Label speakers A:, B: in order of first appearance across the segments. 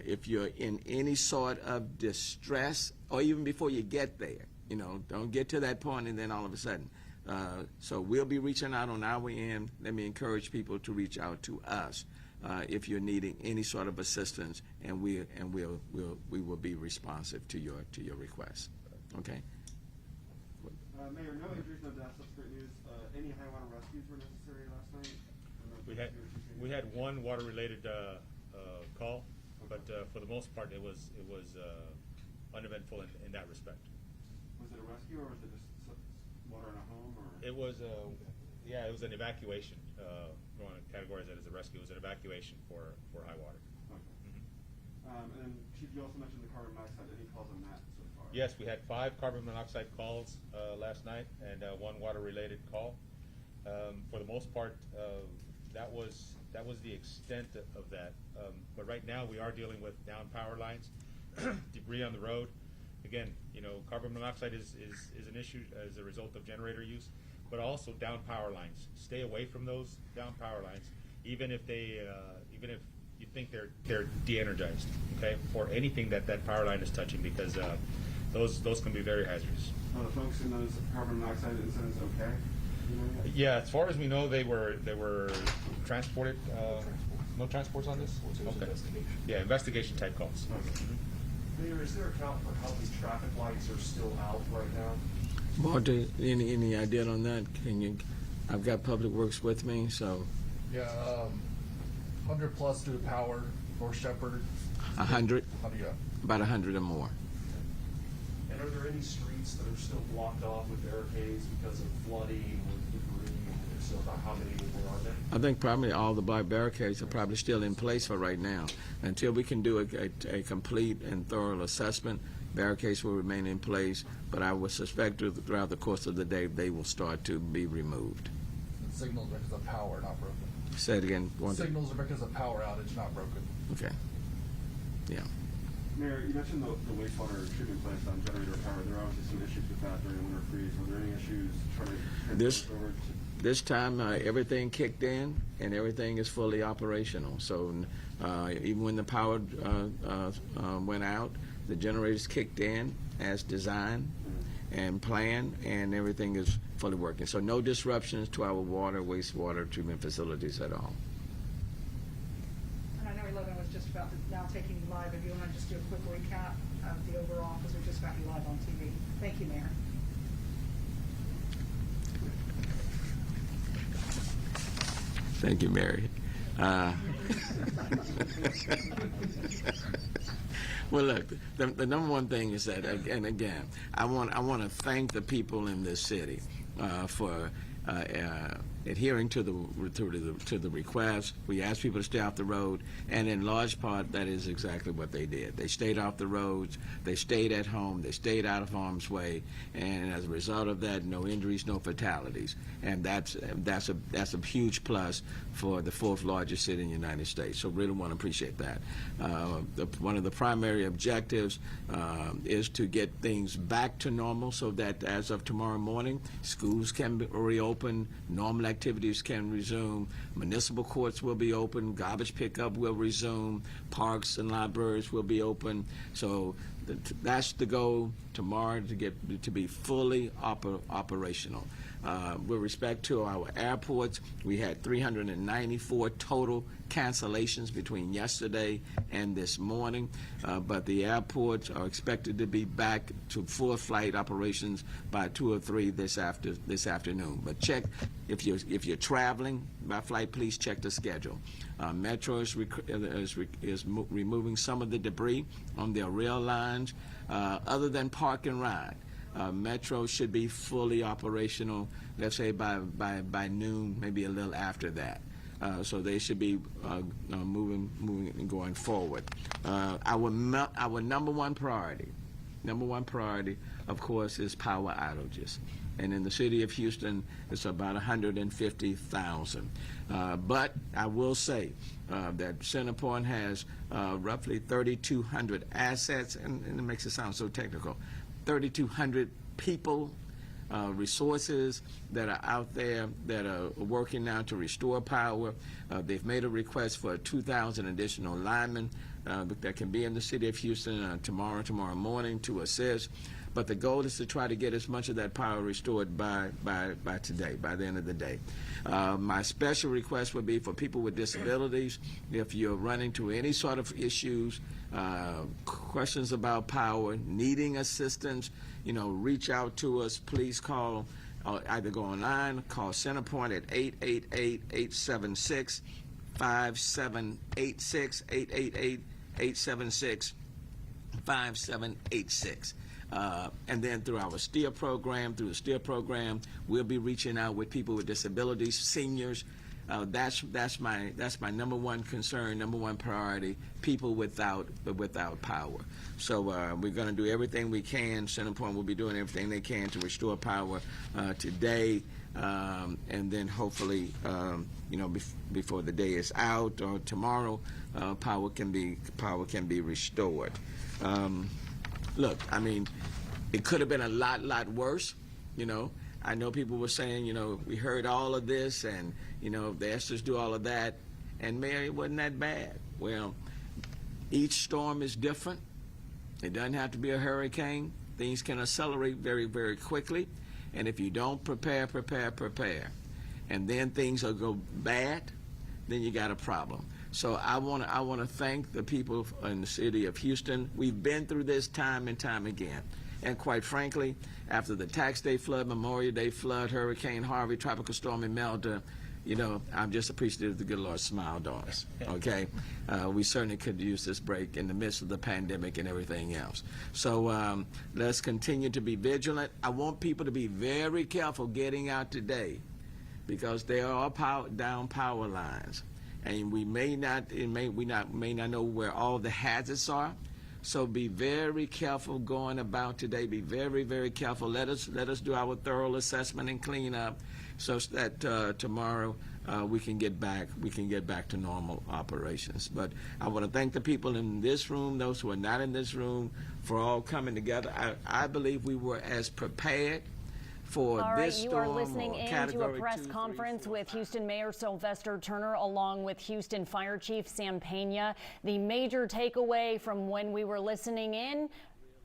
A: If you're in any sort of distress, or even before you get there, don't get to that point and then all of a sudden. So we'll be reaching out on our end. Let me encourage people to reach out to us if you're needing any sort of assistance, and we will be responsive to your request. Okay.
B: Mayor, no injuries, no deaths. That's great news. Any high water rescues were necessary last night?
C: We had one water-related call, but for the most part, it was uneventful in that respect.
B: Was it a rescue, or was it just water in a home? Or
C: it was it was an evacuation. We want to categorize that as a rescue. It was an evacuation for high water.
B: Okay. And then, Chief, you also mentioned the carbon monoxide. Any calls on that so far?
C: Yes, we had 5 carbon monoxide calls last night and 1 water-related call. For the most part, that was the extent of that. But right now, we are dealing with down power lines, debris on the road. Again, carbon monoxide is an issue as a result of generator use, but also down power lines. Stay away from those down power lines, even if you think they're de-energized, okay, or anything that power line is touching, because those can be very hazardous.
B: Are the folks in those carbon monoxide incidents okay?
C: Yeah, as far as we know, they were transported. No transports on this? Okay. Yeah, investigation type calls.
B: Okay.
D: Mayor, is there a count for how many traffic lights are still out right now?
A: Walter, any idea on that? I've got Public Works with me, so.
D: Yeah, 100 plus due to power, North Shepherd.
A: 100?
D: Yeah.
A: About 100 or more.
D: And are there any streets that are still blocked off with barricades because of flooding or debris? If so, about how many more are there?
A: I think probably all the barricades are probably still in place for right now. Until we can do a complete and thorough assessment, barricades will remain in place, but I would suspect throughout the course of the day they will start to be removed.
D: The signals are because of power, not broken.
A: Say it again.
D: Signals are because of power outage, not broken.
A: Okay. Yeah.
B: Mayor, you mentioned the wastewater treatment plants on generator power. There are obviously some issues with that during the winter freeze. Were there any issues trying to transfer over to?
A: This time, everything kicked in and everything is fully operational. So even when the power went out, the generators kicked in as designed and planned, and everything is fully working. So no disruptions to our water, wastewater treatment facilities at all.
E: And I know 11 was just about now taking you live. If you want to just do a quick recap of the overall, because we just got you live on TV. Thank you, Mayor.
A: Thank you, Mary. Well, look, the number one thing is that, and again, I want to thank the people in this city for adhering to the request. We asked people to stay off the road, and in large part, that is exactly what they did. They stayed off the roads, they stayed at home, they stayed out of harm's way, and as a result of that, no injuries, no fatalities, and that's a huge plus for the 4th largest city in the United States. So really want to appreciate that. One of the primary objectives is to get things back to normal, so that as of tomorrow morning, schools can reopen, normal activities can resume, municipal courts will be open, garbage pickup will resume, parks and libraries will be open. So that's the goal tomorrow, to be fully operational. With respect to our airports, we had 394 total cancellations between yesterday and this morning, but the airports are expected to be back to full flight operations by 2 or 3 this afternoon. But check, if you're traveling by flight, please check the schedule. Metro is removing some of the debris on their rail lines, other than park and ride. Metro should be fully operational, let's say by noon, maybe a little after that. So they should be moving and going forward. Our number one priority, of course, is power outages. And in the city of Houston, it's about 150,000. But I will say that CenterPoint has roughly 3,200 assets, and it makes it sound so technical, 3,200 people, resources that are out there that are working now to restore power. They've made a request for 2,000 additional linemen that can be in the city of Houston tomorrow morning to assist. But the goal is to try to get as much of that power restored by today, by the end of the day. My special request would be for people with disabilities, if you're running into any sort of issues, questions about power, needing assistance, reach out to us. Please call, either go online, call Centerpoint at 888-876-5786, 888-876-5786. And then through our STEER program, we'll be reaching out with people with disabilities, seniors. That's my number one concern, number one priority, people without power. So we're going to do everything we can. Centerpoint will be doing everything they can to restore power today, and then hopefully, before the day is out or tomorrow, power can be restored. Look, I mean, it could have been a lot worse, I know people were saying, we heard all of this and, they asked us to do all of that, and Mayor, it wasn't that bad. Well, each storm is different. It doesn't have to be a hurricane. Things can accelerate very, very quickly, and if you don't prepare, and then things will go bad, then you got a problem. So I want to thank the people in the city of Houston. We've been through this time and time again. And quite frankly, after the Tax Day flood, Memorial Day flood, Hurricane Harvey, Tropical Storm Imelda, I'm just appreciative the good Lord smiled on us, okay? We certainly could use this break in the midst of the pandemic and everything else. So let's continue to be vigilant. I want people to be very careful getting out today, because there are down power lines. And we may not know where all the hazards are. So be very careful going about today. Be very, very careful. Let us do our thorough assessment and clean up, so that tomorrow we can get back to normal operations. But I want to thank the people in this room, those who are not in this room, for all coming together. I believe we were as prepared for
F: all right,
A: this
F: you
A: storm.
F: are listening in to a press
A: 2, 3,
F: conference
A: 4,
F: with
A: 5.
F: Houston Mayor Sylvester Turner, along with Houston Fire Chief Sam Pena. The major takeaway from when we were listening in: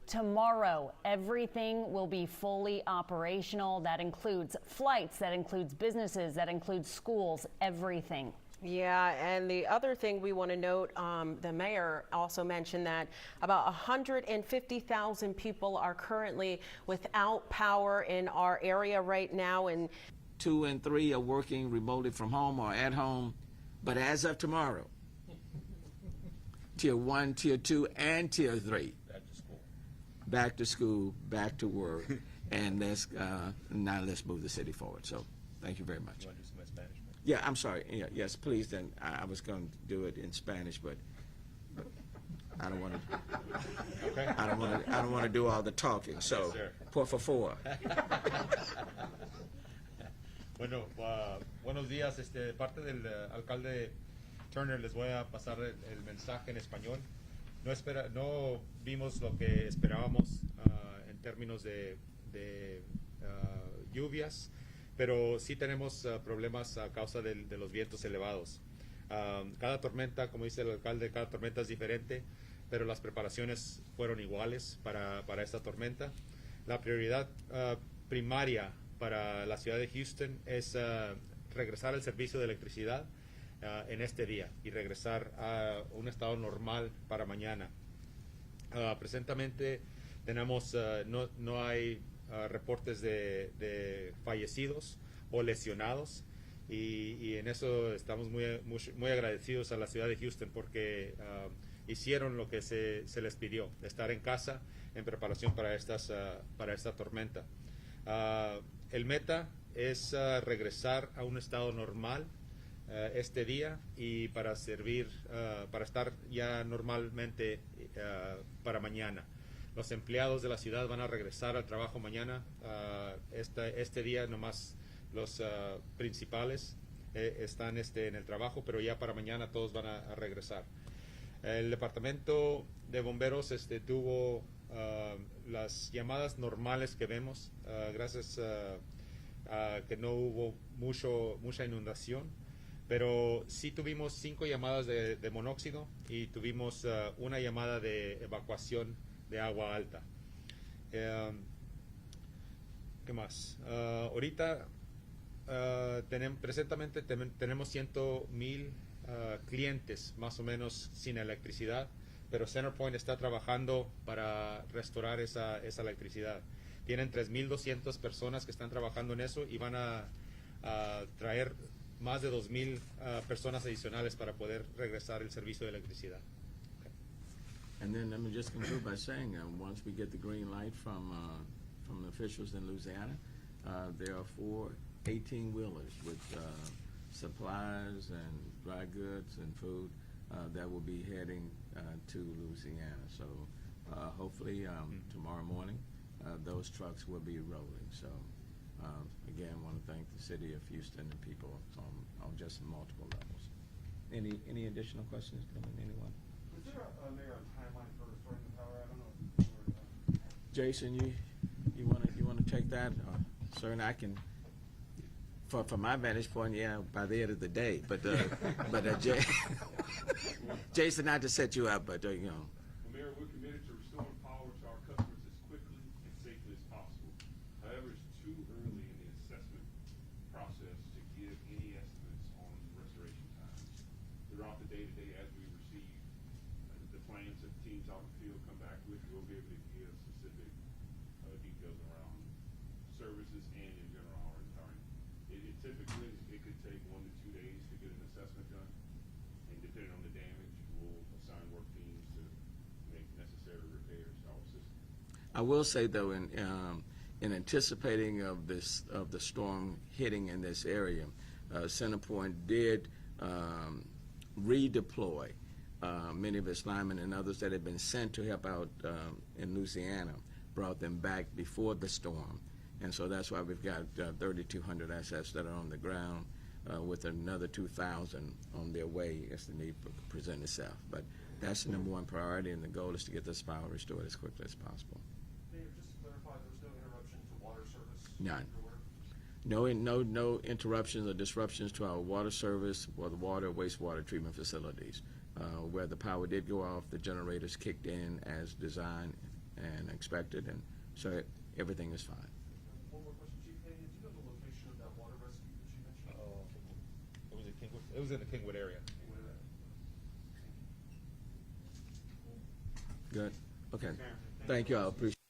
F: tomorrow, everything will be fully operational. That includes flights, that includes businesses, that includes schools, everything.
G: Yeah, and the other thing we want to note, the mayor also mentioned that about 150,000 people are currently without power in our area right now. And
A: 2 and 3 are working remotely from home or at home. But as of tomorrow, Tier 1, Tier 2, and Tier 3. Back to school, back to work. And now let's move the city forward. So thank you very much.
C: You want to do some in Spanish?
A: Yeah, I'm sorry. Yeah, yes, please. Then I was going to do it in Spanish, but I don't want to.
C: Okay.
A: I don't want to do all the talking. So,
C: Yes, sir.
A: por favor.
C: Bueno, buenos días. De parte del alcalde Turner les voy a pasar el mensaje en español. No vimos lo que esperábamos en términos de lluvias, pero sí tenemos problemas a causa de los vientos elevados. Cada tormenta, como dice el alcalde, cada tormenta es diferente, pero las preparaciones fueron iguales para esta tormenta. La prioridad primaria para la ciudad de Houston es regresar al servicio de electricidad en este día y regresar a un estado normal para mañana. Presentemente tenemos, no hay reportes de fallecidos o lesionados, y en eso estamos muy agradecidos a la ciudad de Houston, porque hicieron lo que se les pidió, estar en casa en preparación para esta tormenta. El meta es regresar a un estado normal este día, y para estar ya normalmente para mañana. Los empleados de la ciudad van a regresar al trabajo mañana. Este día nomás los principales están en el trabajo, pero ya para mañana todos van a regresar. El departamento de bomberos tuvo las llamadas normales que vemos, gracias a que no hubo mucha inundación, Pero sí tuvimos 5 llamadas de monóxido y tuvimos una llamada de evacuación de agua alta. ¿Qué más? Ahorita presentemente tenemos 100,000 clientes más o menos sin electricidad, pero CenterPoint está trabajando para restaurar esa electricidad. Tienen 3,200 personas que están trabajando en eso y van a traer más de 2,000 personas adicionales para poder regresar el servicio de electricidad.
A: And then let me just conclude by saying, once we get the green light from the officials in Louisiana, there are 18-wheelers with supplies and dry goods and food that will be heading to Louisiana. So hopefully tomorrow morning, those trucks will be rolling. So again, I want to thank the city of Houston and people on just multiple levels. Any additional questions coming? Anyone?
B: Is there Mayor, a timeline for restoring the power? I don't know.
A: Jason, you want to take that? Sir, and I can. From my vantage point, yeah, by the end of the day. But Jason, not to set you up, but you know.
H: Well, Mayor, we're committed to restoring power to our customers as quickly and safely as possible. However, it's too early in the assessment process to give any estimates on restoration times. Throughout the day-to-day, as we receive the plans that teams out in the field come back with, we'll be able to give specific details around services and in general our time. Typically, it could take 1 to 2 days to get an assessment done, and depending on the damage, we'll assign work teams to make necessary repairs to our system.
A: I will say though, in anticipating of the storm hitting in this area, CenterPoint did redeploy many of its linemen and others that had been sent to help out in Louisiana, brought them back before the storm. And so that's why we've got 3,200 assets that are on the ground with another 2,000 on their way as the need presents itself. But that's the #1 priority, and the goal is to get this power restored as quickly as possible.
D: Mayor, just to clarify, there's no interruption to water service?
A: None.
D: Everywhere?
A: No interruptions or disruptions to our water service or the water wastewater treatment facilities. Where the power did go off, the generators kicked in as designed and expected, and so everything is fine.
D: One more question, Chief Pena, do you know the location of that water rescue that you mentioned?
C: It was in Kingwood. It was in the Kingwood area.
A: Good. Okay. Thank you. I appreciate